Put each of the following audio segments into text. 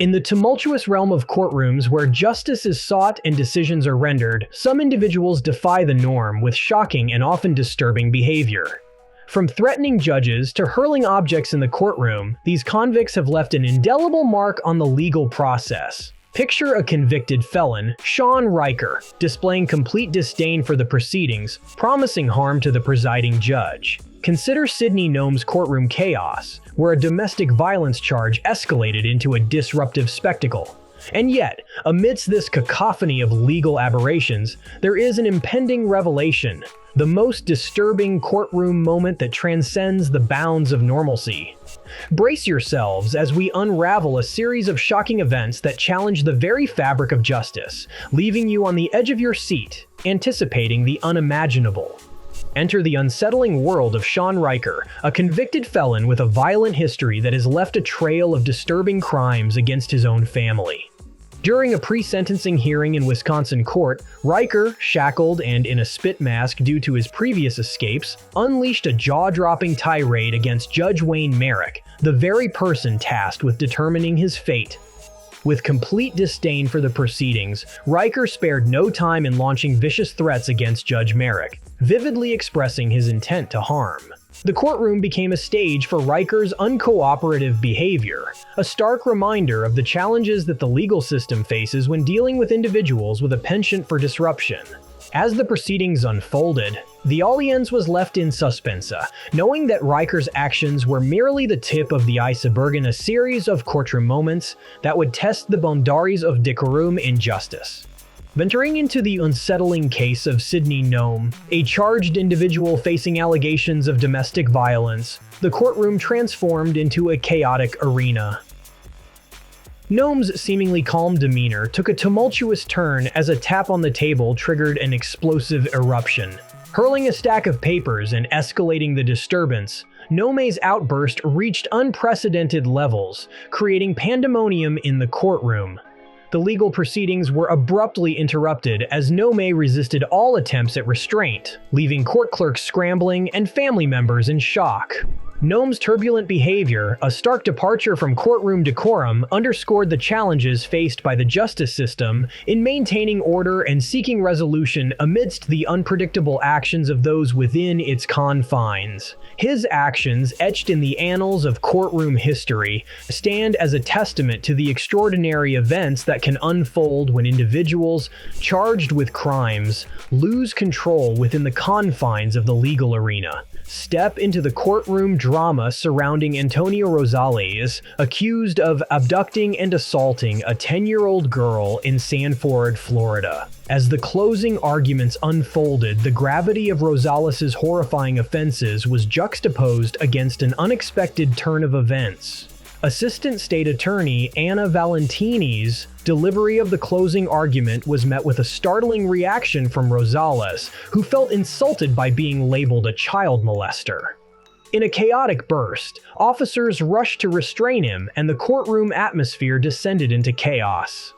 In the tumultuous realm of courtrooms where justice is sought and decisions are rendered, some individuals defy the norm with shocking and often disturbing behavior. From threatening judges to hurling objects in the courtroom, these convicts have left an indelible mark on the legal process. Picture a convicted felon, Sean Riker, displaying complete disdain for the proceedings, promising harm to the presiding judge. Consider Sydney Nome's courtroom chaos, where a domestic violence charge escalated into a disruptive spectacle. And yet, amidst this cacophony of legal aberrations, there is an impending revelation, the most disturbing courtroom moment that transcends the bounds of normalcy. Brace yourselves as we unravel a series of shocking events that challenge the very fabric of justice, leaving you on the edge of your seat, anticipating the unimaginable. Enter the unsettling world of Sean Riker, a convicted felon with a violent history that has left a trail of disturbing crimes against his own family. During a pre-sentencing hearing in Wisconsin court, Riker, shackled and in a spit mask due to his previous escapes, unleashed a jaw-dropping tirade against Judge Wayne Merrick, the very person tasked with determining his fate. With complete disdain for the proceedings, Riker spared no time in launching vicious threats against Judge Merrick, vividly expressing his intent to harm. The courtroom became a stage for Riker's uncooperative behavior, a stark reminder of the challenges that the legal system faces when dealing with individuals with a penchant for disruption. As the proceedings unfolded, the audience was left in suspense, knowing that Riker's actions were merely the tip of the iceberg in a series of courtroom moments that would test the boundaries of decorum and justice. Venturing into the unsettling case of Sydney Nome, a charged individual facing allegations of domestic violence, the courtroom transformed into a chaotic arena. Nome's seemingly calm demeanor took a tumultuous turn as a tap on the table triggered an explosive eruption. Hurling a stack of papers and escalating the disturbance, Nome's outburst reached unprecedented levels, creating pandemonium in the courtroom. The legal proceedings were abruptly interrupted as Nome resisted all attempts at restraint, leaving court clerks scrambling and family members in shock. Nome's turbulent behavior, a stark departure from courtroom decorum, underscored the challenges faced by the justice system in maintaining order and seeking resolution amidst the unpredictable actions of those within its confines. His actions, etched in the annals of courtroom history, stand as a testament to the extraordinary events that can unfold when individuals charged with crimes lose control within the confines of the legal arena. Step into the courtroom drama surrounding Antonio Rosales, accused of abducting and assaulting a 10-year-old girl in Sanford, Florida. As the closing arguments unfolded, the gravity of Rosales' horrifying offenses was juxtaposed against an unexpected turn of events. Assistant State Attorney Anna Valentini's delivery of the closing argument was met with a startling reaction from Rosales, who felt insulted by being labeled a child molester. In a chaotic burst, officers rushed to restrain him, and the courtroom atmosphere descended into chaos.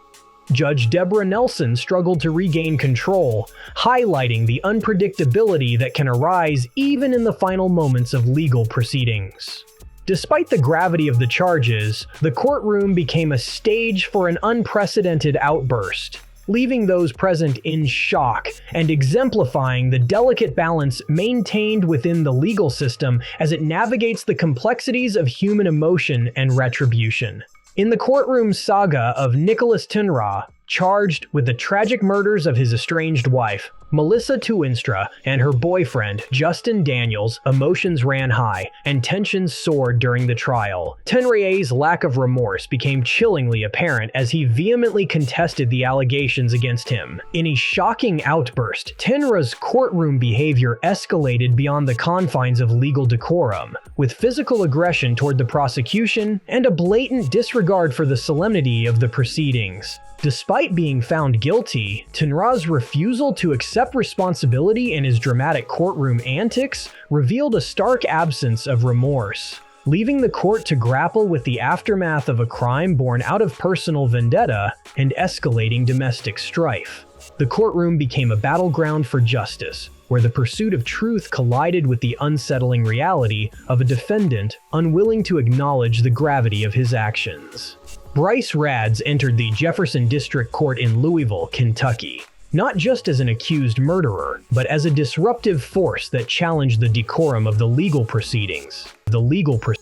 Judge Deborah Nelson struggled to regain control, highlighting the unpredictability that can arise even in the final moments of legal proceedings. Despite the gravity of the charges, the courtroom became a stage for an unprecedented outburst, leaving those present in shock and exemplifying the delicate balance maintained within the legal system as it navigates the complexities of human emotion and retribution. In the courtroom saga of Nicholas Tinra, charged with the tragic murders of his estranged wife, Melissa Tuinstra, and her boyfriend, Justin Daniels, emotions ran high, and tensions soared during the trial. Tinra's lack of remorse became chillingly apparent as he vehemently contested the allegations against him. In a shocking outburst, Tinra's courtroom behavior escalated beyond the confines of legal decorum, with physical aggression toward the prosecution and a blatant disregard for the solemnity of the proceedings. Despite being found guilty, Tinra's refusal to accept responsibility in his dramatic courtroom antics revealed a stark absence of remorse, leaving the court to grapple with the aftermath of a crime born out of personal vendetta and escalating domestic strife. The courtroom became a battleground for justice, where the pursuit of truth collided with the unsettling reality of a defendant unwilling to acknowledge the gravity of his actions. Bryce Rads entered the Jefferson District Court in Louisville, Kentucky, not just as an accused murderer, but as a disruptive force that challenged the decorum of the legal proceedings.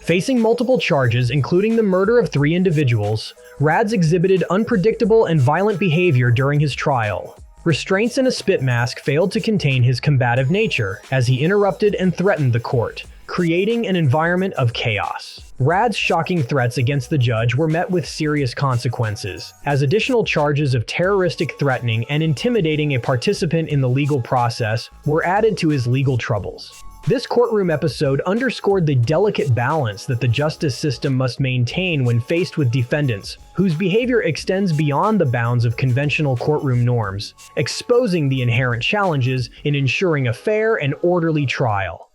Facing multiple charges, including the murder of 3 individuals, Rads exhibited unpredictable and violent behavior during his trial. Restraints and a spit mask failed to contain his combative nature, as he interrupted and threatened the court, creating an environment of chaos. Rad's shocking threats against the judge were met with serious consequences, as additional charges of terroristic threatening and intimidating a participant in the legal process were added to his legal troubles. This courtroom episode underscored the delicate balance that the justice system must maintain when faced with defendants whose behavior extends beyond the bounds of conventional courtroom norms, exposing the inherent challenges in ensuring a fair and orderly trial.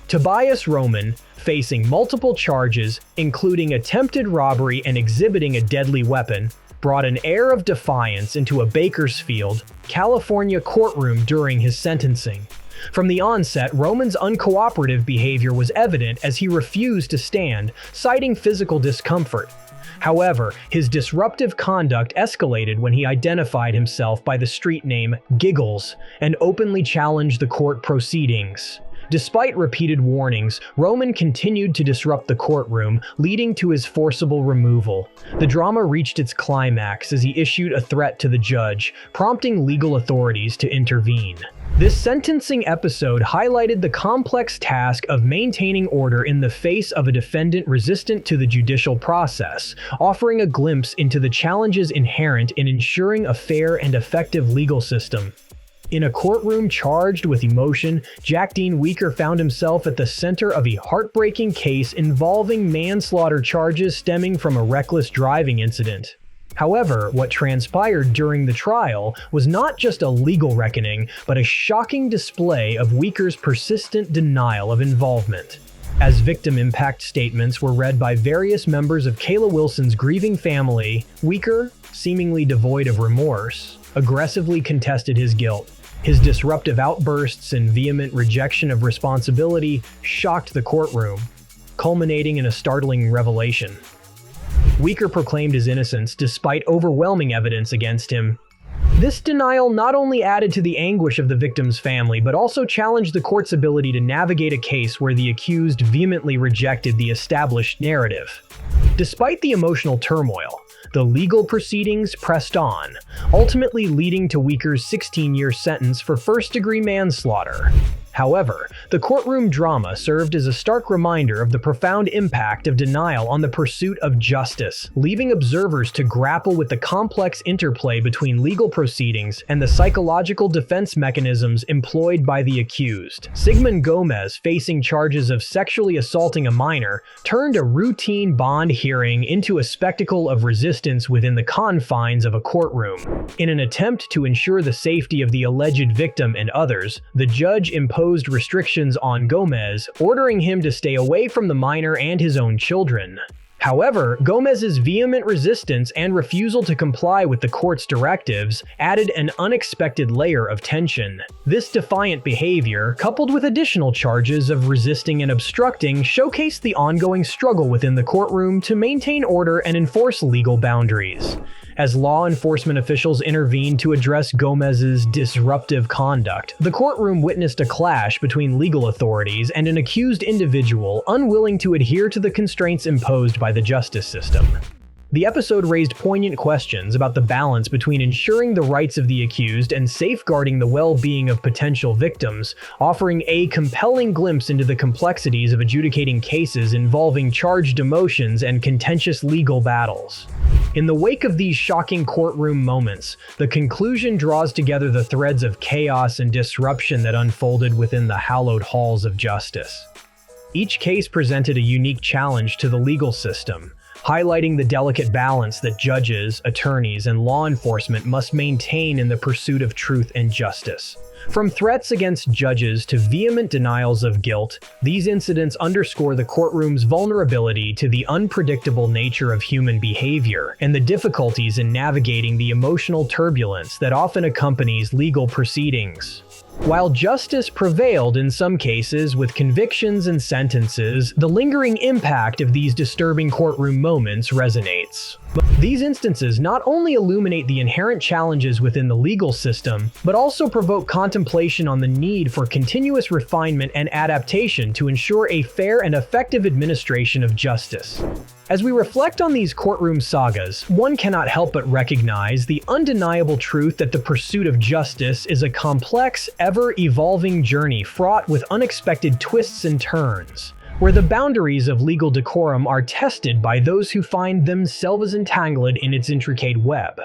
Tobias Roman, facing multiple charges, including attempted robbery and exhibiting a deadly weapon, brought an air of defiance into a Bakersfield, California courtroom during his sentencing. From the onset, Roman's uncooperative behavior was evident as he refused to stand, citing physical discomfort. However, his disruptive conduct escalated when he identified himself by the street name Giggles and openly challenged the court proceedings. Despite repeated warnings, Roman continued to disrupt the courtroom, leading to his forcible removal. The drama reached its climax as he issued a threat to the judge, prompting legal authorities to intervene. This sentencing episode highlighted the complex task of maintaining order in the face of a defendant resistant to the judicial process, offering a glimpse into the challenges inherent in ensuring a fair and effective legal system. In a courtroom charged with emotion, Jack Dean Weaker found himself at the center of a heartbreaking case involving manslaughter charges stemming from a reckless driving incident. However, what transpired during the trial was not just a legal reckoning, but a shocking display of Weaker's persistent denial of involvement. As victim impact statements were read by various members of Kayla Wilson's grieving family, Weaker, seemingly devoid of remorse, aggressively contested his guilt. His disruptive outbursts and vehement rejection of responsibility shocked the courtroom, culminating in a startling revelation. Weaker proclaimed his innocence despite overwhelming evidence against him. This denial not only added to the anguish of the victim's family, but also challenged the court's ability to navigate a case where the accused vehemently rejected the established narrative. Despite the emotional turmoil, the legal proceedings pressed on, ultimately leading to Weaker's 16-year sentence for first-degree manslaughter. However, the courtroom drama served as a stark reminder of the profound impact of denial on the pursuit of justice, leaving observers to grapple with the complex interplay between legal proceedings and the psychological defense mechanisms employed by the accused. Sigmund Gomez, facing charges of sexually assaulting a minor, turned a routine bond hearing into a spectacle of resistance within the confines of a courtroom. In an attempt to ensure the safety of the alleged victim and others, the judge imposed restrictions on Gomez, ordering him to stay away from the minor and his own children. However, Gomez's vehement resistance and refusal to comply with the court's directives added an unexpected layer of tension. This defiant behavior, coupled with additional charges of resisting and obstructing, showcased the ongoing struggle within the courtroom to maintain order and enforce legal boundaries. As law enforcement officials intervened to address Gomez's disruptive conduct, the courtroom witnessed a clash between legal authorities and an accused individual unwilling to adhere to the constraints imposed by the justice system. The episode raised poignant questions about the balance between ensuring the rights of the accused and safeguarding the well-being of potential victims, offering a compelling glimpse into the complexities of adjudicating cases involving charged emotions and contentious legal battles. In the wake of these shocking courtroom moments, the conclusion draws together the threads of chaos and disruption that unfolded within the hallowed halls of justice. Each case presented a unique challenge to the legal system, highlighting the delicate balance that judges, attorneys, and law enforcement must maintain in the pursuit of truth and justice. From threats against judges to vehement denials of guilt, these incidents underscore the courtroom's vulnerability to the unpredictable nature of human behavior and the difficulties in navigating the emotional turbulence that often accompanies legal proceedings. While justice prevailed in some cases with convictions and sentences, the lingering impact of these disturbing courtroom moments resonates. These instances not only illuminate the inherent challenges within the legal system, but also provoke contemplation on the need for continuous refinement and adaptation to ensure a fair and effective administration of justice. As we reflect on these courtroom sagas, one cannot help but recognize the undeniable truth that the pursuit of justice is a complex, ever-evolving journey fraught with unexpected twists and turns, where the boundaries of legal decorum are tested by those who find themselves entangled in its intricate web.